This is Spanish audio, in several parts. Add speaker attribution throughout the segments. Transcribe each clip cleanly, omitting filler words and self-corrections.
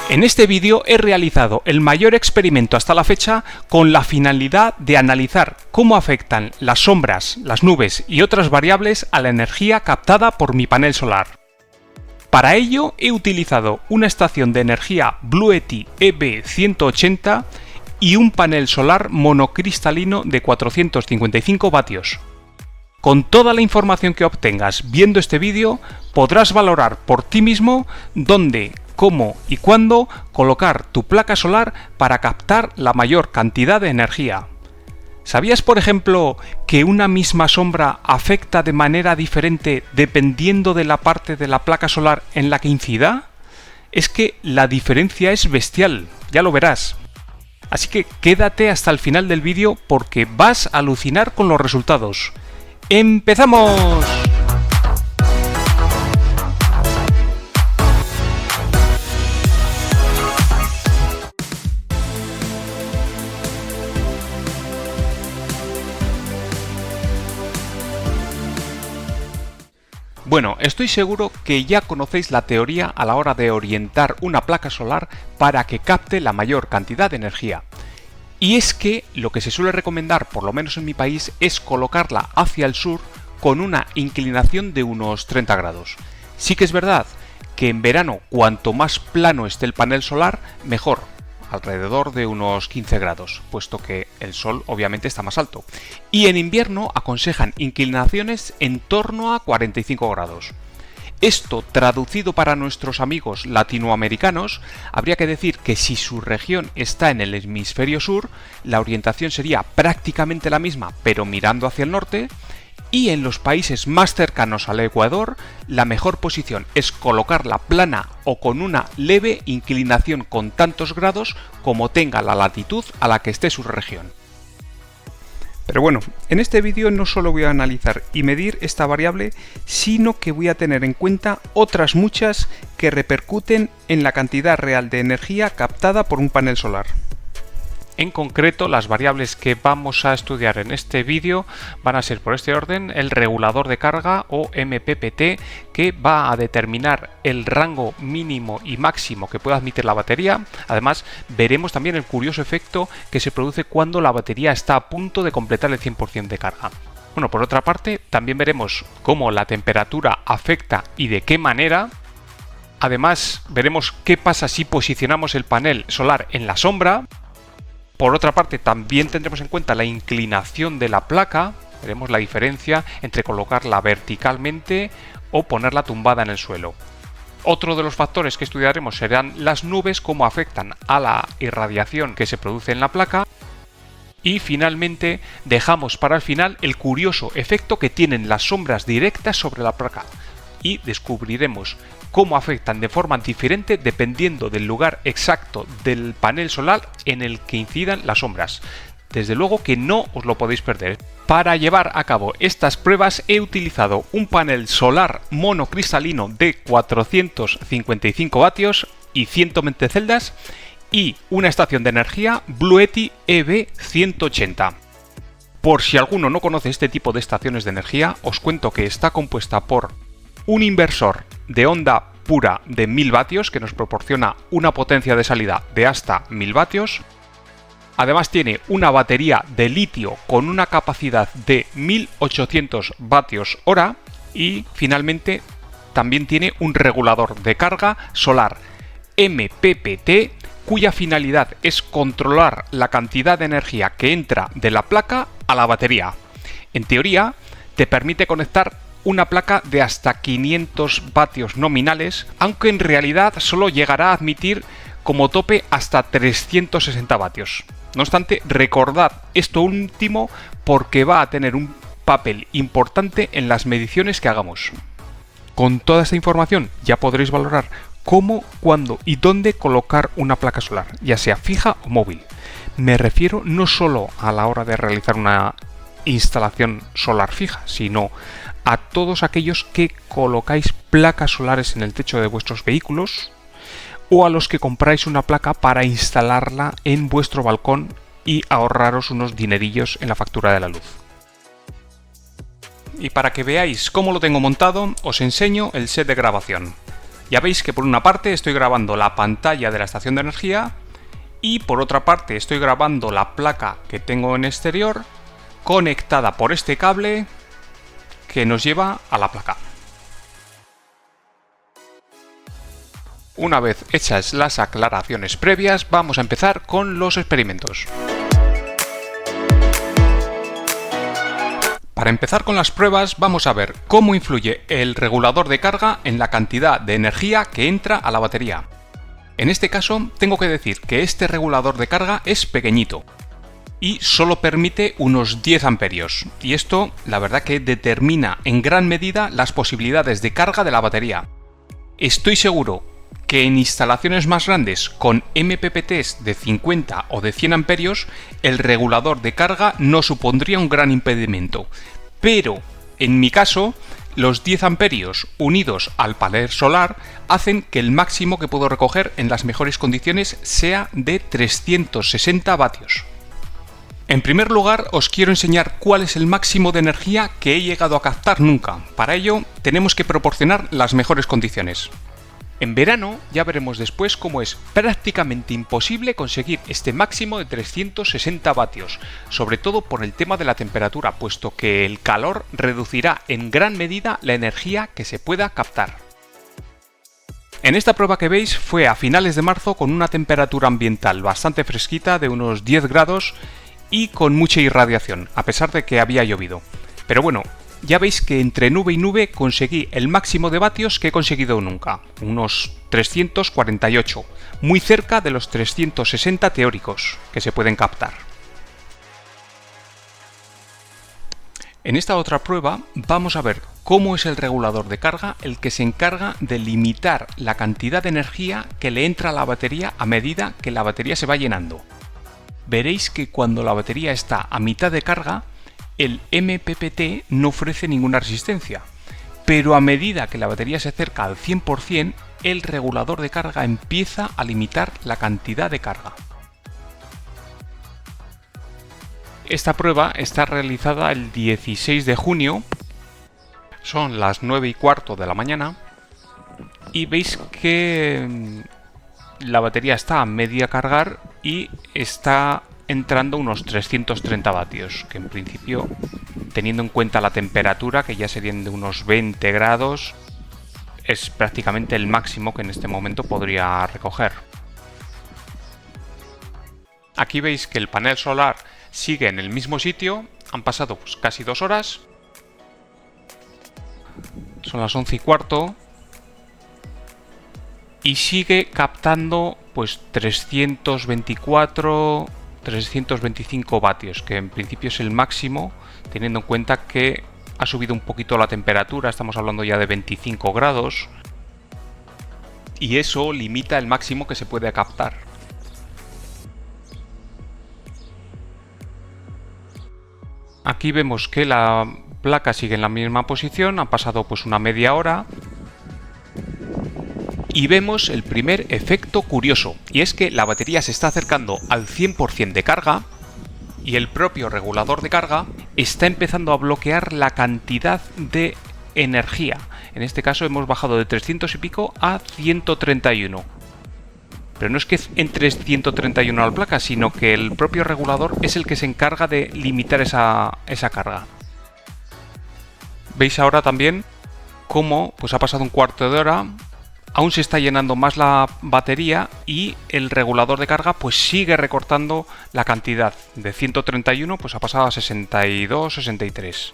Speaker 1: En este vídeo he realizado el mayor experimento hasta la fecha con la finalidad de analizar cómo afectan las sombras, las nubes y otras variables a la energía captada por mi panel solar. Para ello he utilizado una estación de energía Bluetti EB180 y un panel solar monocristalino de 455 vatios. Con toda la información que obtengas viendo este vídeo, podrás valorar por ti mismo dónde, cómo y cuándo colocar tu placa solar para captar la mayor cantidad de energía. ¿Sabías, por ejemplo, que una misma sombra afecta de manera diferente dependiendo de la parte de la placa solar en la que incida? Es que la diferencia es bestial, ya lo verás. Así que quédate hasta el final del vídeo porque vas a alucinar con los resultados. ¡Empezamos! Bueno, estoy seguro que ya conocéis la teoría a la hora de orientar una placa solar para que capte la mayor cantidad de energía. Y es que lo que se suele recomendar, por lo menos en mi país, es colocarla hacia el sur con una inclinación de unos 30 grados. Sí que es verdad que en verano, cuanto más plano esté el panel solar, mejor, alrededor de unos 15 grados, puesto que el sol obviamente está más alto. Y en invierno aconsejan inclinaciones en torno a 45 grados. Esto, traducido para nuestros amigos latinoamericanos, habría que decir que si su región está en el hemisferio sur, la orientación sería prácticamente la misma, pero mirando hacia el norte, y en los países más cercanos al Ecuador, la mejor posición es colocarla plana o con una leve inclinación con tantos grados como tenga la latitud a la que esté su región. Pero bueno, en este vídeo no solo voy a analizar y medir esta variable, sino que voy a tener en cuenta otras muchas que repercuten en la cantidad real de energía captada por un panel solar. En concreto, las variables que vamos a estudiar en este vídeo van a ser, por este orden, el regulador de carga o MPPT, que va a determinar el rango mínimo y máximo que pueda admitir la batería. Además, veremos también el curioso efecto que se produce cuando la batería está a punto de completar el 100% de carga. Bueno, por otra parte, también veremos cómo la temperatura afecta y de qué manera. Además, veremos qué pasa si posicionamos el panel solar en la sombra. Por otra parte, también tendremos en cuenta la inclinación de la placa, veremos la diferencia entre colocarla verticalmente o ponerla tumbada en el suelo. Otro de los factores que estudiaremos serán las nubes, cómo afectan a la irradiación que se produce en la placa. Y finalmente dejamos para el final el curioso efecto que tienen las sombras directas sobre la placa. Y descubriremos cómo afectan de forma diferente dependiendo del lugar exacto del panel solar en el que incidan las sombras. Desde luego que no os lo podéis perder. Para llevar a cabo estas pruebas he utilizado un panel solar monocristalino de 455 vatios y 120 celdas y una estación de energía Bluetti EB180. Por si alguno no conoce este tipo de estaciones de energía, os cuento que está compuesta por un inversor de onda pura de 1000 vatios que nos proporciona una potencia de salida de hasta 1000 vatios. Además tiene una batería de litio con una capacidad de 1800 vatios hora y finalmente también tiene un regulador de carga solar MPPT cuya finalidad es controlar la cantidad de energía que entra de la placa a la batería. En teoría te permite conectar una placa de hasta 500 vatios nominales, aunque en realidad solo llegará a admitir como tope hasta 360 vatios. No obstante, recordad esto último porque va a tener un papel importante en las mediciones que hagamos. Con toda esta información ya podréis valorar cómo, cuándo y dónde colocar una placa solar, ya sea fija o móvil. Me refiero no solo a la hora de realizar una instalación solar fija, sino a todos aquellos que colocáis placas solares en el techo de vuestros vehículos o a los que compráis una placa para instalarla en vuestro balcón y ahorraros unos dinerillos en la factura de la luz. Y para que veáis cómo lo tengo montado, os enseño el set de grabación. Ya veis que por una parte estoy grabando la pantalla de la estación de energía y por otra parte estoy grabando la placa que tengo en exterior conectada por este cable que nos lleva a la placa. Una vez hechas las aclaraciones previas, vamos a empezar con los experimentos. Para empezar con las pruebas, vamos a ver cómo influye el regulador de carga en la cantidad de energía que entra a la batería. En este caso, tengo que decir que este regulador de carga es pequeñito y solo permite unos 10 amperios. Y esto, la verdad que determina en gran medida las posibilidades de carga de la batería. Estoy seguro que en instalaciones más grandes con MPPTs de 50 o de 100 amperios, el regulador de carga no supondría un gran impedimento. Pero, en mi caso, los 10 amperios unidos al panel solar hacen que el máximo que puedo recoger en las mejores condiciones sea de 360 vatios. En primer lugar, os quiero enseñar cuál es el máximo de energía que he llegado a captar nunca. Para ello, tenemos que proporcionar las mejores condiciones. En verano ya veremos después cómo es prácticamente imposible conseguir este máximo de 360 vatios, sobre todo por el tema de la temperatura, puesto que el calor reducirá en gran medida la energía que se pueda captar. En esta prueba que veis fue a finales de marzo con una temperatura ambiental bastante fresquita de unos 10 grados y con mucha irradiación, a pesar de que había llovido. Pero bueno, ya veis que entre nube y nube conseguí el máximo de vatios que he conseguido nunca, unos 348, muy cerca de los 360 teóricos que se pueden captar. En esta otra prueba vamos a ver cómo es el regulador de carga el que se encarga de limitar la cantidad de energía que le entra a la batería a medida que la batería se va llenando. Veréis que cuando la batería está a mitad de carga, el MPPT no ofrece ninguna resistencia, pero a medida que la batería se acerca al 100%, el regulador de carga empieza a limitar la cantidad de carga. Esta prueba está realizada el 16 de junio, son las 9:15 de la mañana, y veis que la batería está a media cargar y está entrando unos 330 vatios, que en principio, teniendo en cuenta la temperatura, que ya serían de unos 20 grados, es prácticamente el máximo que en este momento podría recoger. Aquí veis que el panel solar sigue en el mismo sitio, han pasado pues casi 2 horas, son las 11:15, y sigue captando pues 325 vatios, que en principio es el máximo, teniendo en cuenta que ha subido un poquito la temperatura, estamos hablando ya de 25 grados, y eso limita el máximo que se puede captar. Aquí vemos que la placa sigue en la misma posición, ha pasado pues una media hora, y vemos el primer efecto curioso, y es que la batería se está acercando al 100% de carga y el propio regulador de carga está empezando a bloquear la cantidad de energía. En este caso hemos bajado de 300 y pico a 131. Pero no es que entre 131 la placa, sino que el propio regulador es el que se encarga de limitar esa carga. Veis ahora también cómo pues ha pasado un cuarto de hora, aún se está llenando más la batería y el regulador de carga pues sigue recortando la cantidad. De 131 pues ha pasado a 62, 63.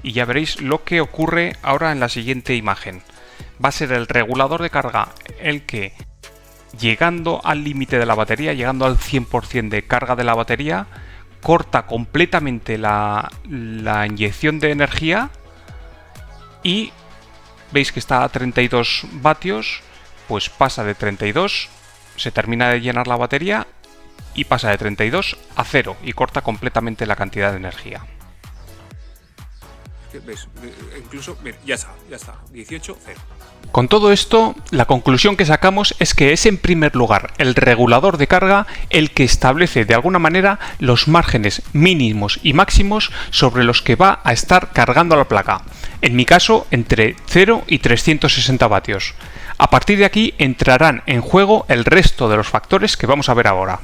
Speaker 1: Y ya veréis lo que ocurre ahora en la siguiente imagen. Va a ser el regulador de carga el que, llegando al límite de la batería, llegando al 100% de carga de la batería, corta completamente la inyección de energía y veis que está a 32 vatios, pues pasa de 32, se termina de llenar la batería y pasa de 32 a 0 y corta completamente la cantidad de energía.
Speaker 2: ¿Ves? Incluso, mira, ya está, 18, 0.
Speaker 1: Con todo esto, la conclusión que sacamos es que es en primer lugar el regulador de carga el que establece de alguna manera los márgenes mínimos y máximos sobre los que va a estar cargando la placa. En mi caso, entre 0 y 360 vatios. A partir de aquí entrarán en juego el resto de los factores que vamos a ver ahora.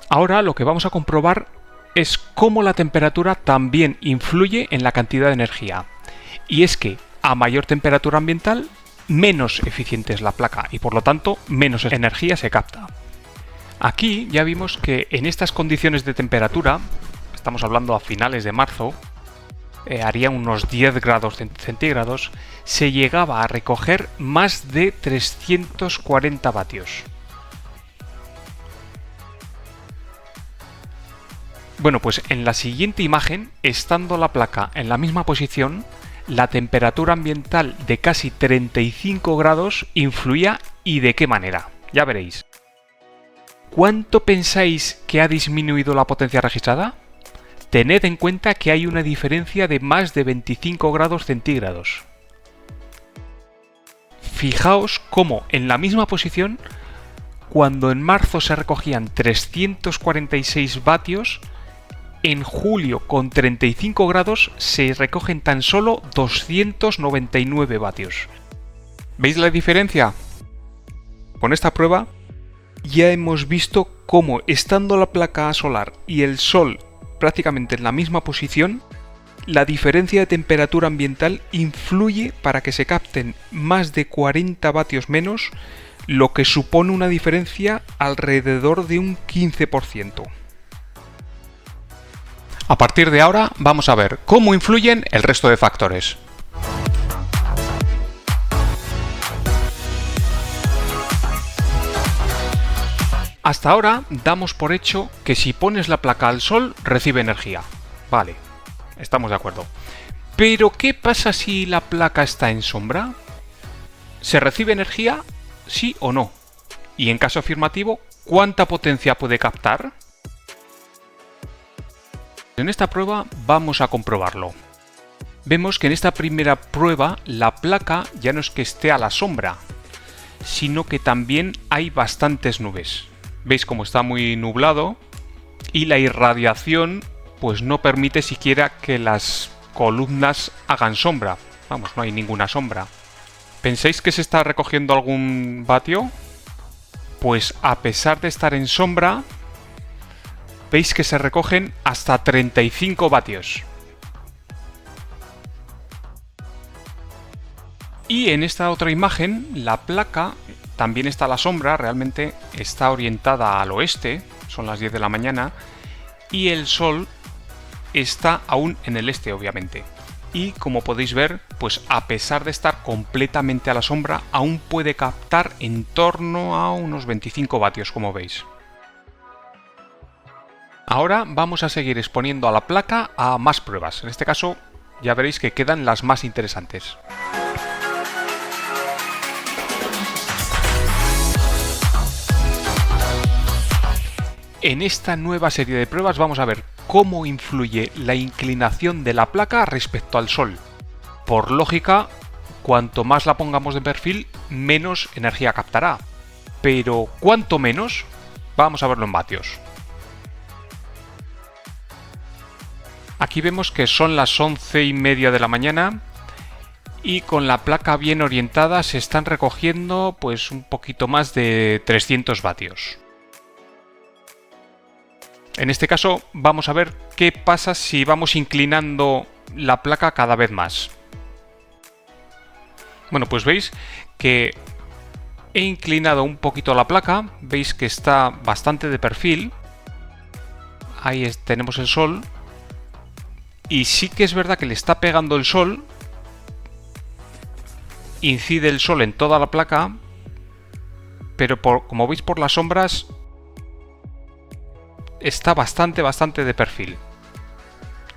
Speaker 1: Ahora lo que vamos a comprobar es cómo la temperatura también influye en la cantidad de energía. Y es que a mayor temperatura ambiental, menos eficiente es la placa y por lo tanto menos energía se capta. Aquí ya vimos que en estas condiciones de temperatura, estamos hablando a finales de marzo, haría unos 10 grados centígrados, se llegaba a recoger más de 340 vatios. Bueno, pues en la siguiente imagen, estando la placa en la misma posición, la temperatura ambiental de casi 35 grados influía y de qué manera. Ya veréis. ¿Cuánto pensáis que ha disminuido la potencia registrada? Tened en cuenta que hay una diferencia de más de 25 grados centígrados. Fijaos cómo en la misma posición, cuando en marzo se recogían 346 vatios, en julio con 35 grados se recogen tan solo 299 vatios. ¿Veis la diferencia? Con esta prueba ya hemos visto cómo, estando la placa solar y el sol prácticamente en la misma posición, la diferencia de temperatura ambiental influye para que se capten más de 40 vatios menos, lo que supone una diferencia alrededor de un 15%. A partir de ahora vamos a ver cómo influyen el resto de factores. Hasta ahora damos por hecho que si pones la placa al sol recibe energía. Vale, estamos de acuerdo. Pero ¿qué pasa si la placa está en sombra? ¿Se recibe energía? ¿Sí o no? Y en caso afirmativo, ¿cuánta potencia puede captar? En esta prueba vamos a comprobarlo. Vemos que en esta primera prueba la placa ya no es que esté a la sombra, sino que también hay bastantes nubes. Veis cómo está muy nublado y la irradiación pues no permite siquiera que las columnas hagan sombra. Vamos, no hay ninguna sombra. ¿Pensáis que se está recogiendo algún vatio? Pues a pesar de estar en sombra, veis que se recogen hasta 35 vatios. Y en esta otra imagen, la placa también está a la sombra, realmente está orientada al oeste, son las 10 de la mañana, y el sol está aún en el este, obviamente. Y como podéis ver, pues a pesar de estar completamente a la sombra, aún puede captar en torno a unos 25 vatios, como veis. Ahora vamos a seguir exponiendo a la placa a más pruebas. En este caso ya veréis que quedan las más interesantes. En esta nueva serie de pruebas vamos a ver cómo influye la inclinación de la placa respecto al sol. Por lógica, cuanto más la pongamos de perfil, menos energía captará. Pero ¿cuánto menos? Vamos a verlo en vatios. Aquí vemos que son las 11:30 de la mañana y con la placa bien orientada se están recogiendo pues un poquito más de 300 vatios. En este caso vamos a ver qué pasa si vamos inclinando la placa cada vez más. Bueno, pues veis que he inclinado un poquito la placa, veis que está bastante de perfil. Ahí tenemos el sol. Y sí que es verdad que le está pegando el sol, incide el sol en toda la placa, pero como veis por las sombras está bastante de perfil.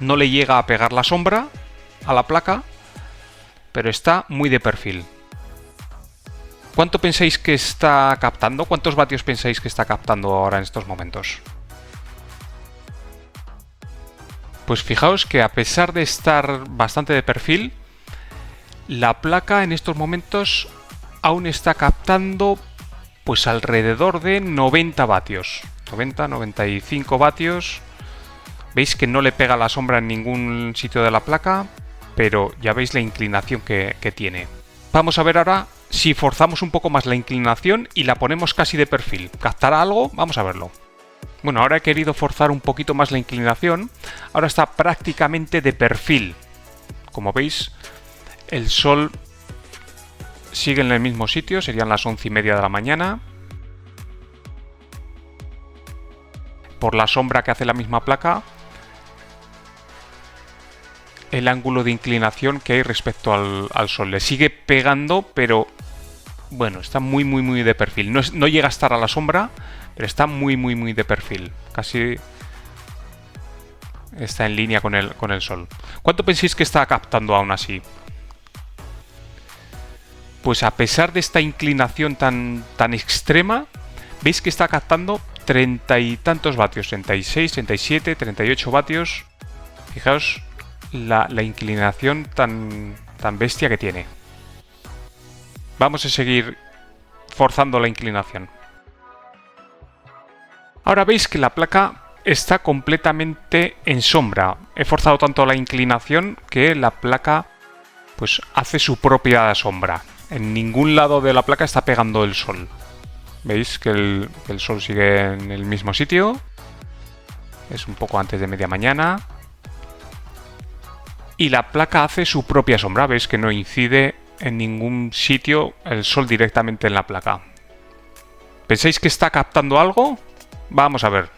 Speaker 1: No le llega a pegar la sombra a la placa, pero está muy de perfil. ¿Cuánto pensáis que está captando? ¿Cuántos vatios pensáis que está captando ahora en estos momentos? Pues fijaos que a pesar de estar bastante de perfil, la placa en estos momentos aún está captando pues alrededor de 90 vatios. 90-95 vatios Veis que no le pega la sombra en ningún sitio de la placa, pero ya veis la inclinación que tiene. Vamos a ver ahora si forzamos un poco más la inclinación y la ponemos casi de perfil. ¿Captará algo? Vamos a verlo. Bueno, ahora he querido forzar un poquito más la inclinación. Ahora está prácticamente de perfil. Como veis, el sol sigue en el mismo sitio, serían las 11:30 de la mañana. Por la sombra que hace la misma placa, el ángulo de inclinación que hay respecto al sol. Le sigue pegando, pero bueno, está muy de perfil. No llega a estar a la sombra, pero está muy de perfil. Casi está en línea con el sol. ¿Cuánto pensáis que está captando aún así? Pues a pesar de esta inclinación tan extrema, veis que está captando 30 y tantos vatios. 36, 37, 38 vatios. Fijaos la inclinación tan bestia que tiene. Vamos a seguir forzando la inclinación. Ahora veis que la placa está completamente en sombra. He forzado tanto la inclinación que la placa pues hace su propia sombra. En ningún lado de la placa está pegando el sol. Veis que el sol sigue en el mismo sitio. Es un poco antes de media mañana. Y la placa hace su propia sombra. Veis que no incide en ningún sitio el sol directamente en la placa. ¿Pensáis que está captando algo? Vamos a ver.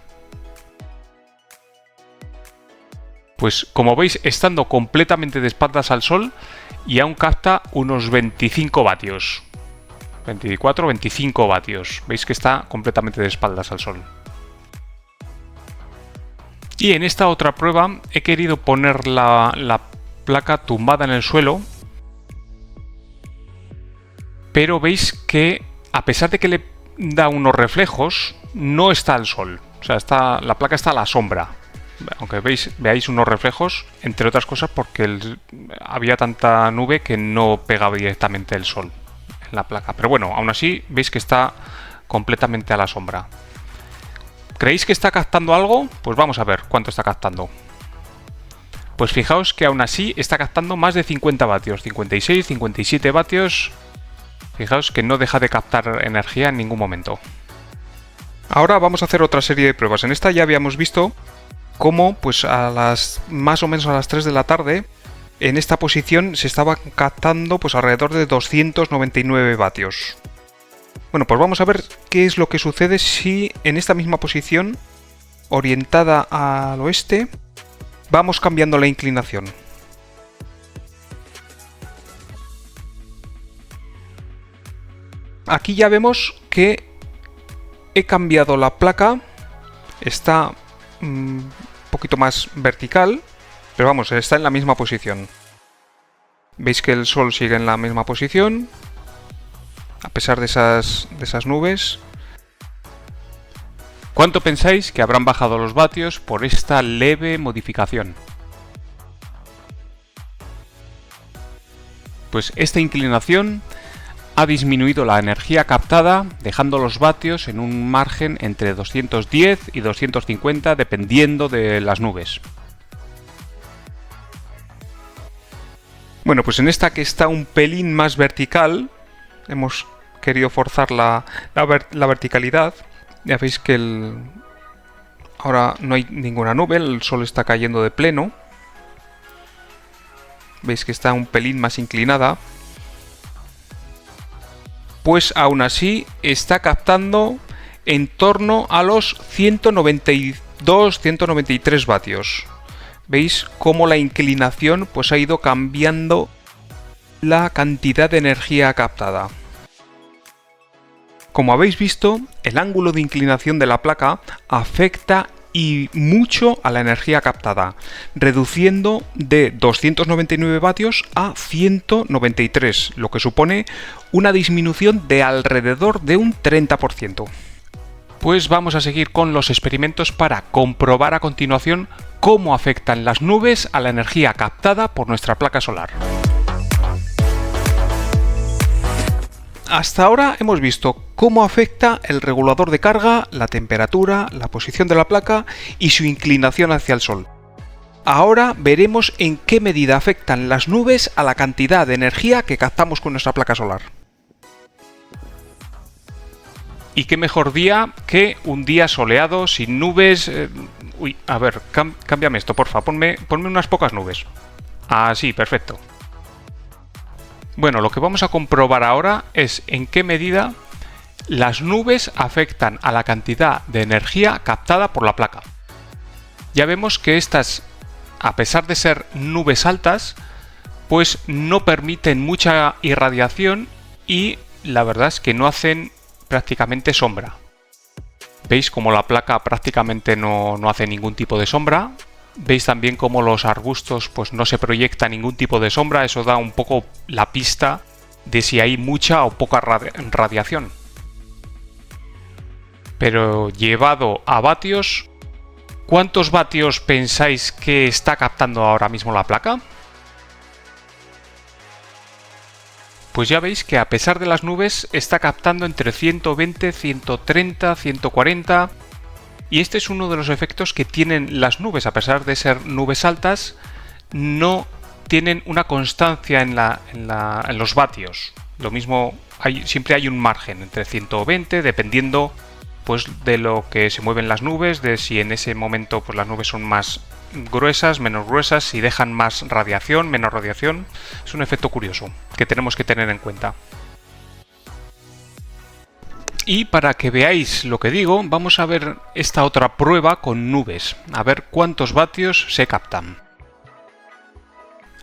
Speaker 1: Pues como veis, estando completamente de espaldas al sol, y aún capta unos 25 vatios. 24, 25 vatios. Veis que está completamente de espaldas al sol. Y en esta otra prueba he querido poner la placa tumbada en el suelo, pero veis que a pesar de que le da unos reflejos, no está al sol. O sea, la placa está a la sombra. Aunque veáis unos reflejos, entre otras cosas porque había tanta nube que no pegaba directamente el sol en la placa. Pero bueno, aún así veis que está completamente a la sombra. ¿Creéis que está captando algo? Pues vamos a ver cuánto está captando. Pues fijaos que aún así está captando más de 50 vatios, 56, 57 vatios. Fijaos que no deja de captar energía en ningún momento. Ahora vamos a hacer otra serie de pruebas. En esta ya habíamos visto cómo pues más o menos a las 3 de la tarde en esta posición se estaba captando pues alrededor de 299 vatios. Bueno, pues vamos a ver qué es lo que sucede si en esta misma posición, orientada al oeste, vamos cambiando la inclinación. Aquí ya vemos que he cambiado la placa, está un poquito más vertical, pero vamos, está en la misma posición. Veis que el sol sigue en la misma posición, a pesar de esas nubes. ¿Cuánto pensáis que habrán bajado los vatios por esta leve modificación? Pues esta inclinación ha disminuido la energía captada, dejando los vatios en un margen entre 210 y 250 dependiendo de las nubes. Bueno, pues en esta que está un pelín más vertical, hemos querido forzar la verticalidad. Ya veis que ahora no hay ninguna nube, el sol está cayendo de pleno. Veis que está un pelín más inclinada. Pues aún así está captando en torno a los 192-193 vatios. Veis cómo la inclinación pues ha ido cambiando la cantidad de energía captada. Como habéis visto, el ángulo de inclinación de la placa afecta y mucho a la energía captada, reduciendo de 299 vatios a 193, lo que supone una disminución de alrededor de un 30%. Pues vamos a seguir con los experimentos para comprobar a continuación cómo afectan las nubes a la energía captada por nuestra placa solar. hasta ahora hemos visto cómo afecta el regulador de carga, la temperatura, la posición de la placa y su inclinación hacia el sol. Ahora veremos en qué medida afectan las nubes a la cantidad de energía que captamos con nuestra placa solar. Y qué mejor día que un día soleado, sin nubes. Uy, a ver, cámbiame esto, porfa, ponme unas pocas nubes. Así, perfecto. Bueno, lo que vamos a comprobar ahora es en qué medida las nubes afectan a la cantidad de energía captada por la placa. Ya vemos que estas, a pesar de ser nubes altas, pues no permiten mucha irradiación y la verdad es que no hacen prácticamente sombra. Veis como la placa prácticamente no hace ningún tipo de sombra. Veis también como los arbustos pues no se proyecta ningún tipo de sombra. Eso da un poco la pista de si hay mucha o poca radiación. Pero llevado a vatios, ¿cuántos vatios pensáis que está captando ahora mismo la placa? Pues ya veis que a pesar de las nubes está captando entre 120, 130, 140 y este es uno de los efectos que tienen las nubes. A pesar de ser nubes altas, no tienen una constancia en los vatios. Lo mismo, siempre hay un margen entre 120 dependiendo pues de lo que se mueven las nubes, de si en ese momento pues las nubes son más gruesas, menos gruesas, si dejan más radiación, menos radiación. Es un efecto curioso que tenemos que tener en cuenta. Y para que veáis lo que digo, vamos a ver esta otra prueba con nubes, a ver cuántos vatios se captan.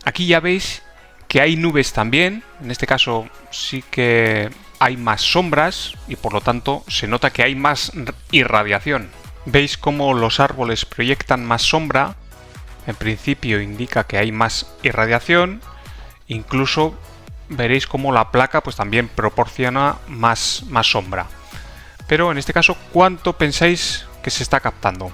Speaker 1: Aquí ya veis que hay nubes también, en este caso sí que hay más sombras y por lo tanto se nota que hay más irradiación. Veis cómo los árboles proyectan más sombra, en principio indica que hay más irradiación, incluso veréis cómo la placa pues también proporciona más sombra. Pero en este caso, ¿cuánto pensáis que se está captando?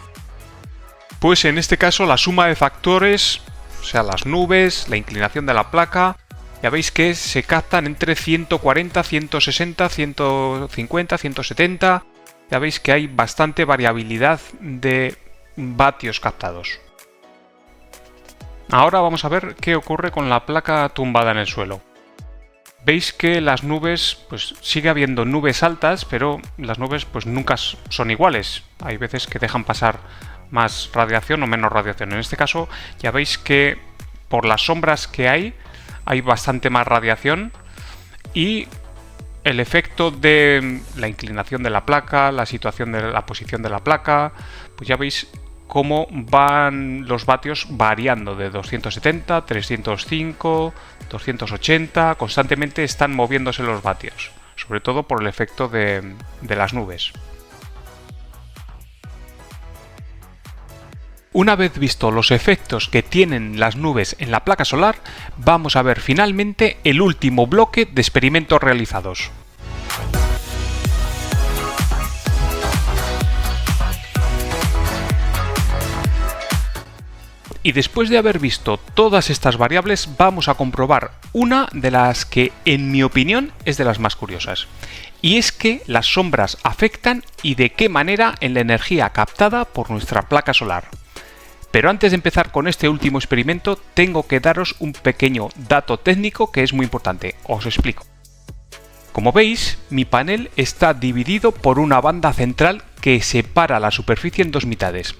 Speaker 1: Pues en este caso la suma de factores, o sea las nubes, la inclinación de la placa, ya veis que se captan entre 140, 160, 150, 170. Ya veis que hay bastante variabilidad de vatios captados. Ahora vamos a ver qué ocurre con la placa tumbada en el suelo. Veis que las nubes, pues sigue habiendo nubes altas, pero las nubes pues nunca son iguales. Hay veces que dejan pasar más radiación o menos radiación. En este caso ya veis que por las sombras que hay bastante más radiación y el efecto de la inclinación de la placa, la situación de la posición de la placa, pues ya veis cómo van los vatios variando de 270, 305, 280, constantemente están moviéndose los vatios, sobre todo por el efecto de las nubes. Una vez visto los efectos que tienen las nubes en la placa solar, vamos a ver finalmente el último bloque de experimentos realizados. Y después de haber visto todas estas variables, vamos a comprobar una de las que, en mi opinión, es de las más curiosas. Y es que las sombras afectan y de qué manera en la energía captada por nuestra placa solar. Pero antes de empezar con este último experimento, tengo que daros un pequeño dato técnico que es muy importante. Os explico. Como veis, mi panel está dividido por una banda central que separa la superficie en dos mitades.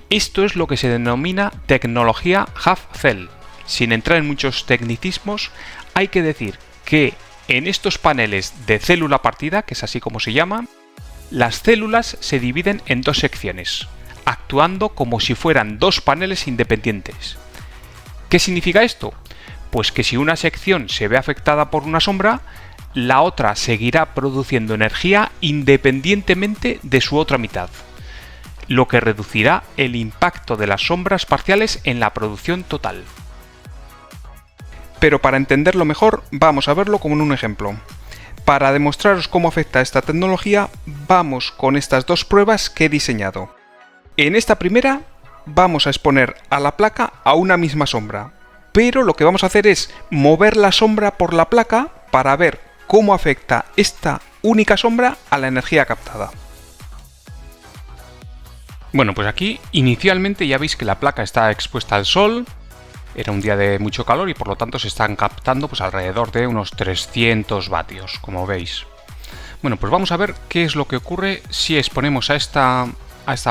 Speaker 1: Esto es lo que se denomina tecnología half cell. Sin entrar en muchos tecnicismos, hay que decir que en estos paneles de célula partida, que es así como se llama, las células se dividen en dos secciones, actuando como si fueran dos paneles independientes. ¿Qué significa esto? Pues que si una sección se ve afectada por una sombra, la otra seguirá produciendo energía independientemente de su otra mitad, lo que reducirá el impacto de las sombras parciales en la producción total. Pero para entenderlo mejor, vamos a verlo como en un ejemplo. Para demostraros cómo afecta esta tecnología, vamos con estas dos pruebas que he diseñado. En esta primera, vamos a exponer a la placa a una misma sombra, pero lo que vamos a hacer es mover la sombra por la placa para ver cómo afecta esta única sombra a la energía captada. Bueno, pues aquí inicialmente ya veis que la placa está expuesta al sol, era un día de mucho calor y por lo tanto se están captando pues alrededor de unos 300 vatios, como veis. Bueno, pues vamos a ver qué es lo que ocurre si exponemos a esta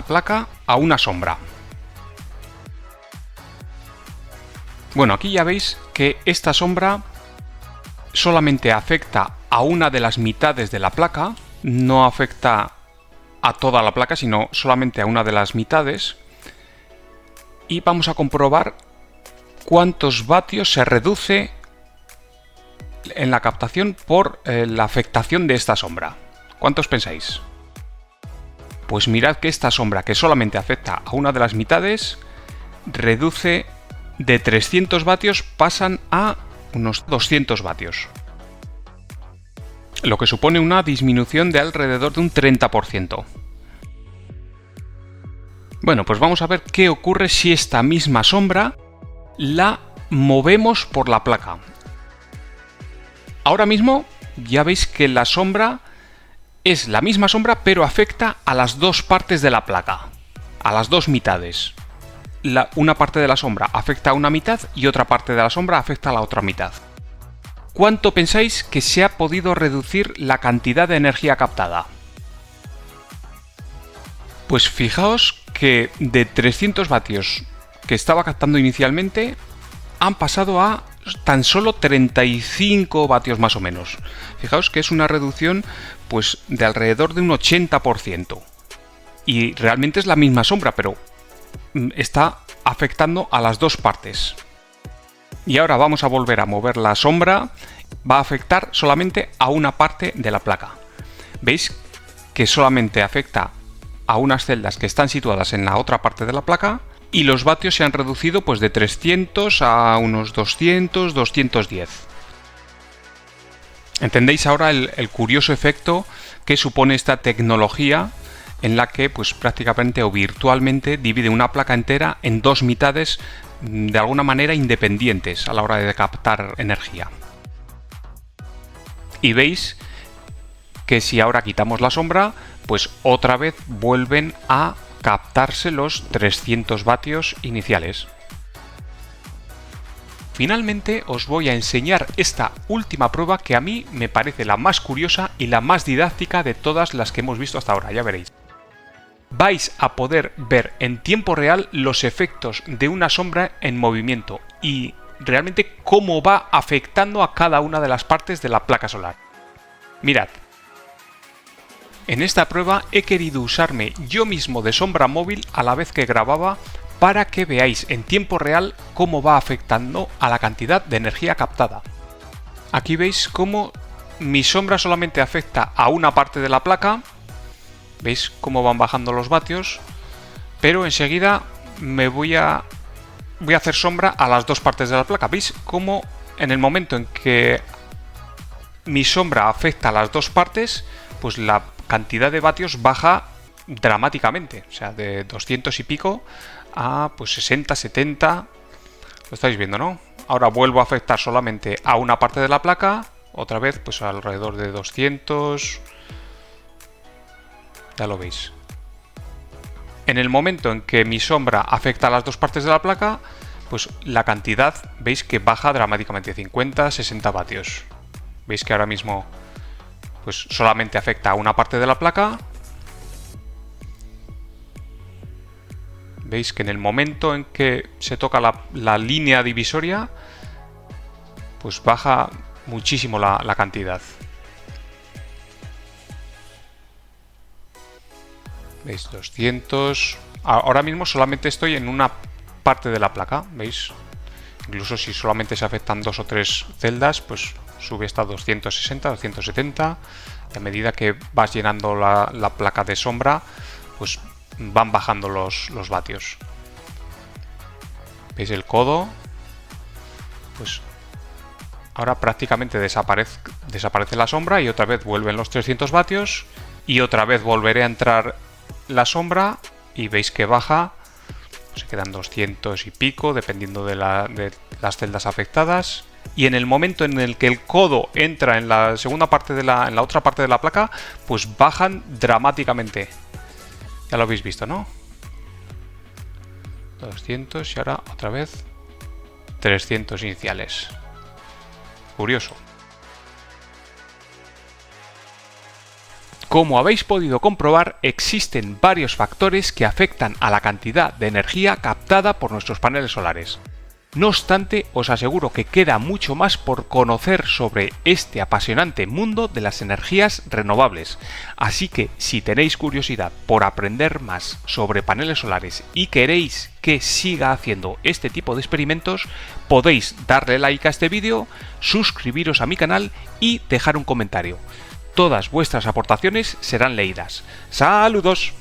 Speaker 1: placa a una sombra. Bueno, aquí ya veis que esta sombra solamente afecta a una de las mitades de la placa, no afecta a toda la placa, sino solamente a una de las mitades. Y vamos a comprobar cuántos vatios se reduce en la captación por la afectación de esta sombra. ¿Cuántos pensáis? Pues mirad que esta sombra, que solamente afecta a una de las mitades, reduce de 300 vatios, pasan a unos 200 vatios. Lo que supone una disminución de alrededor de un 30%. Bueno, pues vamos a ver qué ocurre si esta misma sombra la movemos por la placa. Ahora mismo ya veis que la sombra es la misma sombra, pero afecta a las dos partes de la placa, a las dos mitades. Una parte de la sombra afecta a una mitad y otra parte de la sombra afecta a la otra mitad. ¿Cuánto pensáis que se ha podido reducir la cantidad de energía captada? Pues fijaos que de 300 vatios que estaba captando inicialmente han pasado a tan solo 35 vatios más o menos. Fijaos que es una reducción pues de alrededor de un 80%. Y realmente es la misma sombra, pero está afectando a las dos partes. Y ahora vamos a volver a mover la sombra. Va a afectar solamente a una parte de la placa. ¿Veis que solamente afecta a unas celdas que están situadas en la otra parte de la placa? Y los vatios se han reducido pues de 300 a unos 200, 210. ¿Entendéis ahora el curioso efecto que supone esta tecnología en la que pues prácticamente o virtualmente divide una placa entera en dos mitades de alguna manera independientes a la hora de captar energía? Y veis que si ahora quitamos la sombra, pues otra vez vuelven a captarse los 300 vatios iniciales. Finalmente os voy a enseñar esta última prueba que a mí me parece la más curiosa y la más didáctica de todas las que hemos visto hasta ahora, ya veréis. Vais a poder ver en tiempo real los efectos de una sombra en movimiento y realmente cómo va afectando a cada una de las partes de la placa solar. Mirad. En esta prueba he querido usarme yo mismo de sombra móvil a la vez que grababa para que veáis en tiempo real cómo va afectando a la cantidad de energía captada. Aquí veis cómo mi sombra solamente afecta a una parte de la placa. ¿Veis cómo van bajando los vatios? Pero enseguida me voy a hacer sombra a las dos partes de la placa. ¿Veis cómo en el momento en que mi sombra afecta a las dos partes, pues la cantidad de vatios baja dramáticamente? O sea, de 200 y pico a pues 60, 70. Lo estáis viendo, ¿no? Ahora vuelvo a afectar solamente a una parte de la placa. Otra vez, pues alrededor de 200. Ya lo veis. En el momento en que mi sombra afecta a las dos partes de la placa, pues la cantidad, veis que baja dramáticamente, 50, 60 vatios. Veis que ahora mismo pues solamente afecta a una parte de la placa. Veis que en el momento en que se toca la línea divisoria, pues baja muchísimo la cantidad. ¿Veis? 200. Ahora mismo solamente estoy en una parte de la placa, ¿veis? Incluso si solamente se afectan dos o tres celdas, pues sube hasta 260, 270. Y a medida que vas llenando la placa de sombra, pues van bajando los vatios. ¿Veis el codo? Pues ahora prácticamente desaparece la sombra y otra vez vuelven los 300 vatios y otra vez volveré a entrar la sombra y veis que baja, se quedan 200 y pico dependiendo de las celdas afectadas y en el momento en el que el codo entra en la segunda parte en la otra parte de la placa, pues bajan dramáticamente. Ya lo habéis visto, ¿no? 200 y ahora otra vez 300 iniciales. Curioso. Como habéis podido comprobar, existen varios factores que afectan a la cantidad de energía captada por nuestros paneles solares. No obstante, os aseguro que queda mucho más por conocer sobre este apasionante mundo de las energías renovables. Así que, si tenéis curiosidad por aprender más sobre paneles solares y queréis que siga haciendo este tipo de experimentos, podéis darle like a este vídeo, suscribiros a mi canal y dejar un comentario. Todas vuestras aportaciones serán leídas. ¡Saludos!